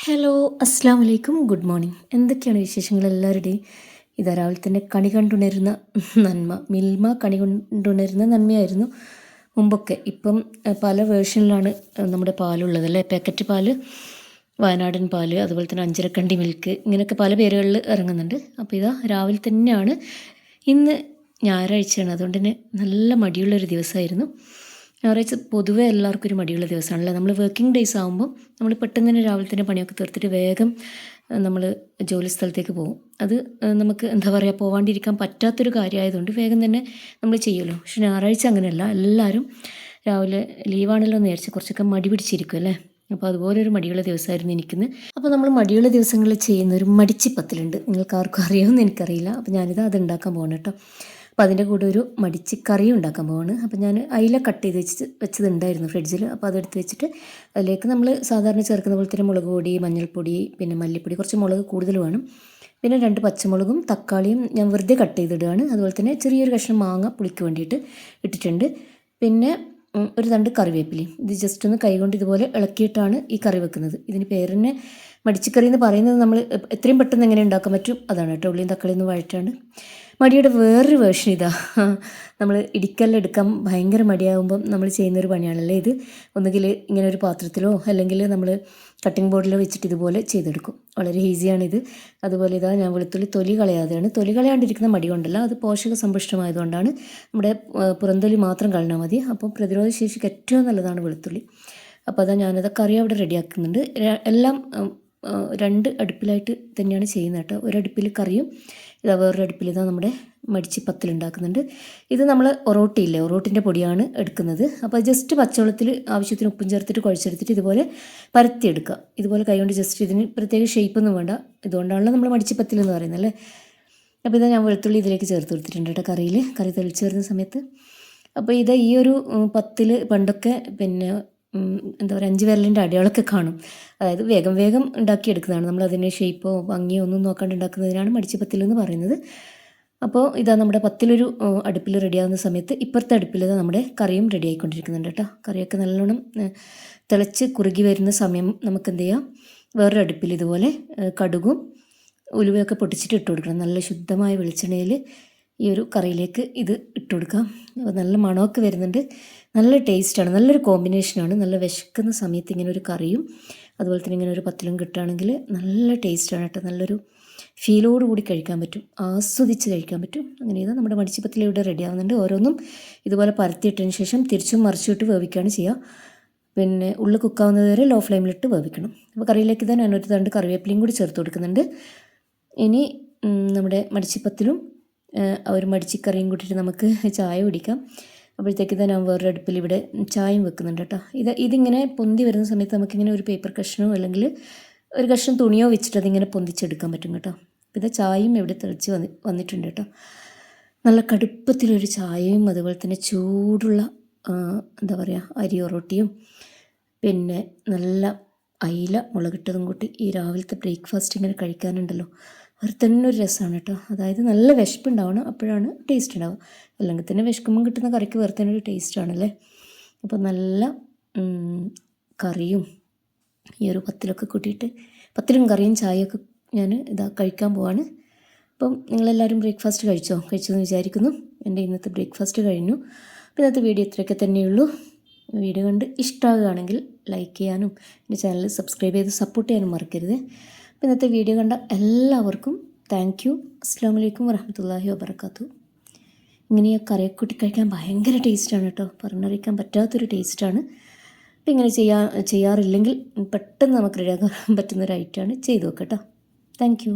Hello, അസ്സാം വലൈക്കും, good morning. എന്തൊക്കെയാണ് വിശേഷങ്ങൾ എല്ലാവരുടെയും? ഇതാ രാവിലെ തന്നെ കണി കണ്ടുണരുന്ന നന്മ, മിൽമ കണി കൊണ്ടുണരുന്ന നന്മയായിരുന്നു മുമ്പൊക്കെ. ഇപ്പം പല വേർഷനിലാണ് നമ്മുടെ പാലുള്ളത് അല്ലേ. പാക്കറ്റ് പാല്, വയനാടൻ പാല്, അതുപോലെ തന്നെ അഞ്ചരക്കണ്ടി മിൽക്ക്, ഇങ്ങനെയൊക്കെ പല പേരുകളിൽ ഇറങ്ങുന്നുണ്ട്. അപ്പോൾ ഇതാ രാവിലെ തന്നെയാണ്. ഇന്ന് ഞായറാഴ്ചയാണ്, അതുകൊണ്ട് തന്നെ നല്ല മടിയുള്ളൊരു ദിവസമായിരുന്നു. ഞായറാഴ്ച പൊതുവേ എല്ലാവർക്കും ഒരു മടിയുള്ള ദിവസമാണല്ലോ. നമ്മൾ വർക്കിംഗ് ഡേയ്സ് ആകുമ്പോൾ നമ്മൾ പെട്ടെന്ന് തന്നെ രാവിലെ തന്നെ പണിയൊക്കെ തീർത്തിട്ട് വേഗം നമ്മൾ ജോലി സ്ഥലത്തേക്ക് പോകും. അത് നമുക്ക് എന്താ പറയുക, പോകാണ്ടിരിക്കാൻ പറ്റാത്തൊരു കാര്യമായതുകൊണ്ട് വേഗം തന്നെ നമ്മൾ ചെയ്യുമല്ലോ. പക്ഷെ ഞായറാഴ്ച അങ്ങനെയല്ല, എല്ലാവരും രാവിലെ ലീവാണല്ലോ എന്ന് വിചാരിച്ച് കുറച്ചൊക്കെ മടി പിടിച്ചിരിക്കും അല്ലേ. അപ്പോൾ അതുപോലൊരു മടിയുള്ള ദിവസമായിരുന്നു എനിക്കിന്ന്. അപ്പോൾ നമ്മൾ മടിയുള്ള ദിവസങ്ങളിൽ ചെയ്യുന്ന ഒരു മടിച്ചിപ്പത്തിലുണ്ട്, നിങ്ങൾക്ക് ആർക്കും അറിയാമെന്ന് എനിക്കറിയില്ല. അപ്പോൾ ഞാനിത് അത് ഉണ്ടാക്കാൻ പോകണം കേട്ടോ. അപ്പോൾ അതിൻ്റെ കൂടെ ഒരു മടിച്ചിക്കറിയും ഉണ്ടാക്കാൻ പോവാണ്. അപ്പോൾ ഞാൻ അയില കട്ട് ചെയ്ത് വെച്ചതുണ്ടായിരുന്നു ഫ്രിഡ്ജിൽ. അപ്പോൾ അതെടുത്ത് വെച്ചിട്ട് അതിലേക്ക് നമ്മൾ സാധാരണ ചേർക്കുന്ന പോലെ തന്നെ മുളക് പൊടി, മഞ്ഞൾപ്പൊടി, പിന്നെ മല്ലിപ്പൊടി, കുറച്ച് മുളക് കൂടുതൽ വേണം, പിന്നെ 2 പച്ചമുളകും തക്കാളിയും ഞാൻ വെറുതെ കട്ട് ചെയ്തിടുകയാണ്. അതുപോലെ തന്നെ ചെറിയൊരു കഷ്ണം മാങ്ങ പുളിക്ക് വേണ്ടിയിട്ട് ഇട്ടിട്ടുണ്ട്. പിന്നെ ഒരു തണ്ട് കറിവേപ്പിലയും. ഇത് ജസ്റ്റ് ഒന്ന് കൈകൊണ്ട് ഇതുപോലെ ഇളക്കിയിട്ടാണ് ഈ കറി വെക്കുന്നത്. ഇതിന് പേര് തന്നെ മടിച്ചിക്കറി എന്ന് പറയുന്നത്. നമ്മൾ എത്രയും പെട്ടെന്ന് എങ്ങനെ ഉണ്ടാക്കാൻ പറ്റും അതാണ് കേട്ടോ. ഉള്ളിയും തക്കാളിയൊന്നും വഴറ്റാണ്ട്. മടിയുടെ വേറൊരു വേർഷൻ ഇതാ. നമ്മൾ ഇടിക്കല്ലെടുക്കാൻ ഭയങ്കര മടിയാകുമ്പം നമ്മൾ ചെയ്യുന്നൊരു പണിയാണല്ലേ ഇത്. ഒന്നുകിൽ ഇങ്ങനെ ഒരു പാത്രത്തിലോ അല്ലെങ്കിൽ നമ്മൾ കട്ടിംഗ് ബോർഡിലോ വെച്ചിട്ട് ഇതുപോലെ ചെയ്തെടുക്കും. വളരെ ഈസിയാണിത്. അതുപോലെ ഇതാ ഞാൻ വെളുത്തുള്ളി തൊലി കളയാതെയാണ്. തൊലി കളയാണ്ടിരിക്കുന്ന മടി കൊണ്ടല്ല, അത് പോഷക സമ്പുഷ്ടമായതുകൊണ്ടാണ്. നമ്മുടെ പുറംതൊലി മാത്രം കളഞ്ഞാൽ മതി. അപ്പോൾ പ്രതിരോധ ശേഷിക്ക് ഏറ്റവും നല്ലതാണ് വെളുത്തുള്ളി. അപ്പോൾ അതാ ഞാനത് കറി അവിടെ റെഡിയാക്കുന്നുണ്ട്. എല്ലാം 2 അടുപ്പിലായിട്ട് തന്നെയാണ് ചെയ്യുന്നത് കേട്ടോ. ഒരടുപ്പിൽ കറിയും ഇതാ വേറൊരു അടുപ്പിൽ ഇതാ നമ്മുടെ മടിച്ചിപ്പത്തിലുണ്ടാക്കുന്നുണ്ട്. ഇത് നമ്മൾ ഒറോട്ടിയില്ലേ, ഒറോട്ടിൻ്റെ പൊടിയാണ് എടുക്കുന്നത്. അപ്പോൾ ജസ്റ്റ് പച്ചവെള്ളത്തിൽ ആവശ്യത്തിന് ഉപ്പും ചേർത്തിട്ട് കുഴച്ചെടുത്തിട്ട് ഇതുപോലെ പരത്തിയെടുക്കുക. ഇതുപോലെ കൈകൊണ്ട് ജസ്റ്റ്, ഇതിന് പ്രത്യേക ഷേപ്പൊന്നും വേണ്ട. ഇതുകൊണ്ടാണല്ലോ നമ്മൾ മടിച്ചിപ്പത്തിൽ എന്ന് പറയുന്നത് അല്ലേ. അപ്പോൾ ഇതാ ഞാൻ വെളുത്തുള്ളി ഇതിലേക്ക് ചേർത്ത് കൊടുത്തിട്ടുണ്ട് കേട്ടോ കറിയിൽ, കറി തെളിച്ച് വരുന്ന സമയത്ത്. അപ്പോൾ ഇത് ഈ ഒരു പത്തിൽ പണ്ടൊക്കെ പിന്നെ എന്താ പറയുക, 5 വിരലിൻ്റെ അടയാളമൊക്കെ കാണും. അതായത് വേഗം വേഗം ഉണ്ടാക്കിയെടുക്കുന്നതാണ്. നമ്മൾ അതിൻ്റെ ഷേപ്പോ ഭംഗിയോ ഒന്നും നോക്കാണ്ട് ഉണ്ടാക്കുന്നതിനാണ് മടിച്ചിപ്പത്തിൽ എന്ന് പറയുന്നത്. അപ്പോൾ ഇതാ നമ്മുടെ പത്തിലൊരു അടുപ്പിൽ റെഡിയാകുന്ന സമയത്ത് ഇപ്പുറത്തെ അടുപ്പിൽ നമ്മുടെ കറിയും റെഡി ആയിക്കൊണ്ടിരിക്കുന്നുണ്ട് കേട്ടോ. കറിയൊക്കെ നല്ലോണം തിളച്ച് കുറുകി വരുന്ന സമയം നമുക്ക് എന്ത് ചെയ്യാം, വേറൊരു അടുപ്പിൽ ഇതുപോലെ കടുകും ഉലുവയൊക്കെ പൊട്ടിച്ചിട്ട് ഇട്ട് കൊടുക്കണം. നല്ല ശുദ്ധമായ വെളിച്ചെണ്ണയിൽ ഈ ഒരു കറിയിലേക്ക് ഇത് ഇട്ട് കൊടുക്കാം. അപ്പോൾ നല്ല മണമൊക്കെ വരുന്നുണ്ട്, നല്ല ടേസ്റ്റാണ്, നല്ലൊരു കോമ്പിനേഷനാണ്. നല്ല വിശക്കുന്ന സമയത്ത് ഇങ്ങനെ ഒരു കറിയും അതുപോലെ തന്നെ ഇങ്ങനെ ഒരു പത്തിലും കിട്ടുകയാണെങ്കിൽ നല്ല ടേസ്റ്റാണ് കേട്ടോ. നല്ലൊരു ഫീലോട് കൂടി കഴിക്കാൻ പറ്റും, ആസ്വദിച്ച് കഴിക്കാൻ പറ്റും. അങ്ങനെ ഇത് നമ്മുടെ മടിച്ചിപ്പത്തിൽ ഇവിടെ റെഡി ആവുന്നുണ്ട്. ഓരോന്നും ഇതുപോലെ പരത്തിയിട്ടതിന് ശേഷം തിരിച്ചും മറിച്ചിട്ട് വേവിക്കുകയാണ് ചെയ്യുക. പിന്നെ ഉള്ളി കുക്കാവുന്നത് വരെ ലോ ഫ്ലെയിമിലിട്ട് വേവിക്കണം. അപ്പോൾ കറിയിലേക്ക് തന്നെ ഞാനൊരു തണ്ട് കറിവേപ്പിലയും കൂടി ചേർത്ത് കൊടുക്കുന്നുണ്ട്. ഇനി നമ്മുടെ മടിച്ചിപ്പത്തിലും ഒരു മടിച്ചിക്കറിയും കൂട്ടിയിട്ട് നമുക്ക് ചായ കുടിക്കാം. അപ്പോഴത്തേക്ക് തന്നെ ഞാൻ വേറൊരു അടുപ്പിൽ ഇവിടെ ചായയും വെക്കുന്നുണ്ട് കേട്ടോ. ഇതിങ്ങനെ പൊന്തി വരുന്ന സമയത്ത് നമുക്കിങ്ങനെ ഒരു പേപ്പർ കഷ്ണമോ അല്ലെങ്കിൽ ഒരു കഷ്ണം തുണിയോ വെച്ചിട്ട് അതിങ്ങനെ പൊന്തിച്ചെടുക്കാൻ പറ്റും കേട്ടോ. ഇത് ചായയും ഇവിടെ തിളച്ച് വന്നിട്ടുണ്ട് കേട്ടോ. നല്ല കടുപ്പത്തിലൊരു ചായയും അതുപോലെ തന്നെ ചൂടുള്ള എന്താ പറയുക, അരി ഒറോട്ടിയും പിന്നെ നല്ല അയില മുളകിട്ടതും കൂട്ടി ഈ രാവിലത്തെ ബ്രേക്ക്ഫാസ്റ്റ് ഇങ്ങനെ കഴിക്കാനുണ്ടല്ലോ, അവർ തന്നെ ഒരു രസമാണ് കേട്ടോ. അതായത് നല്ല വിശപ്പുണ്ടാവണം, അപ്പോഴാണ് ടേസ്റ്റ് ഉണ്ടാവുക. അല്ലെങ്കിൽ തന്നെ വിശക്കുമ്പം കിട്ടുന്ന കറിക്ക് വേറെ തന്നെ ഒരു ടേസ്റ്റാണല്ലേ. അപ്പോൾ നല്ല കറിയും ഈ ഒരു പത്തിലൊക്കെ കൂട്ടിയിട്ട്, പത്തിലും കറിയും ചായയൊക്കെ ഞാൻ ഇതാ കഴിക്കാൻ പോവാണ്. അപ്പം നിങ്ങളെല്ലാവരും ബ്രേക്ക്ഫാസ്റ്റ് കഴിച്ചെന്ന് വിചാരിക്കുന്നു. എൻ്റെ ഇന്നത്തെ ബ്രേക്ക്ഫാസ്റ്റ് കഴിഞ്ഞു. അപ്പോൾ ഇന്നത്തെ വീഡിയോ ഇത്രയൊക്കെ തന്നെയുള്ളൂ. വീഡിയോ കണ്ട് ഇഷ്ടമാകുകയാണെങ്കിൽ ലൈക്ക് ചെയ്യാനും എൻ്റെ ചാനൽ സബ്സ്ക്രൈബ് ചെയ്ത് സപ്പോർട്ട് ചെയ്യാനും മറക്കരുത്. അപ്പോൾ ഇന്നത്തെ വീഡിയോ കണ്ട എല്ലാവർക്കും താങ്ക് യു. അസ്സലാമു അലൈക്കും വറഹ്മത്തുള്ളാഹി വബറകാതുഹു. ഇങ്ങനെ കറിയൊക്കെ കൂട്ടി കഴിക്കാൻ ഭയങ്കര ടേസ്റ്റാണ് കേട്ടോ, പറഞ്ഞറിയിക്കാൻ പറ്റാത്തൊരു ടേസ്റ്റാണ്. അപ്പോൾ ഇങ്ങനെ ചെയ്യാറില്ലെങ്കിൽ പെട്ടെന്ന് നമുക്ക് റെഡിയാക്കാൻ പറ്റുന്നൊരു ഐറ്റമാണ്. ചെയ്ത് നോക്കാം കേട്ടോ. Thank you.